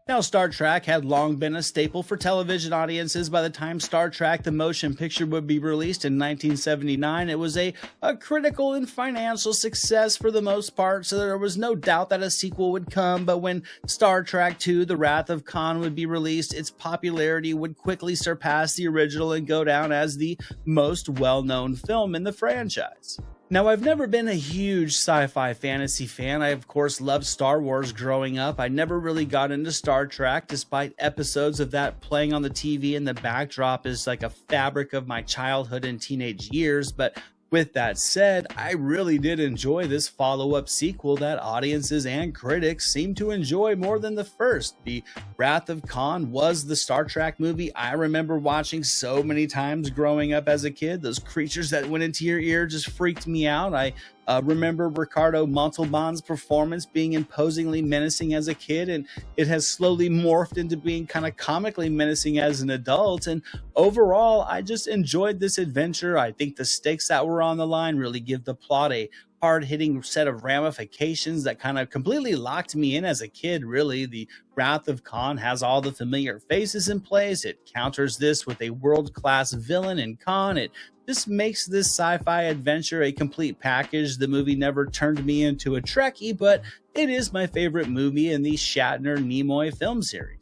Now, Star Trek had long been a staple for television audiences. By the time Star Trek the Motion Picture would be released in 1979, it was a critical and financial success for the most part, so there was no doubt that a sequel would come. But when Star Trek II The Wrath of Khan would be released, its popularity would quickly surpass the original and go down as the most well-known film in the franchise. Now, I've never been a huge sci-fi fantasy fan. I, of course, loved Star Wars growing up. I never really got into Star Trek, despite episodes of that playing on the TV in the backdrop is like a fabric of my childhood and teenage years. But with that said, I really did enjoy this follow-up sequel that audiences and critics seem to enjoy more than the first. The Wrath of Khan was the Star Trek movie I remember watching so many times growing up as a kid. Those creatures that went into your ear just freaked me out. I remember Ricardo Montalban's performance being imposingly menacing as a kid, and it has slowly morphed into being kind of comically menacing as an adult. And overall, I just enjoyed this adventure. I think the stakes that were on the line really give the plot a hard-hitting set of ramifications that kind of completely locked me in as a kid, really. The Wrath of Khan has all the familiar faces in place. It counters this with a world-class villain in Khan. It just makes this sci-fi adventure a complete package. The movie never turned me into a Trekkie, but it is my favorite movie in the Shatner-Nimoy film series.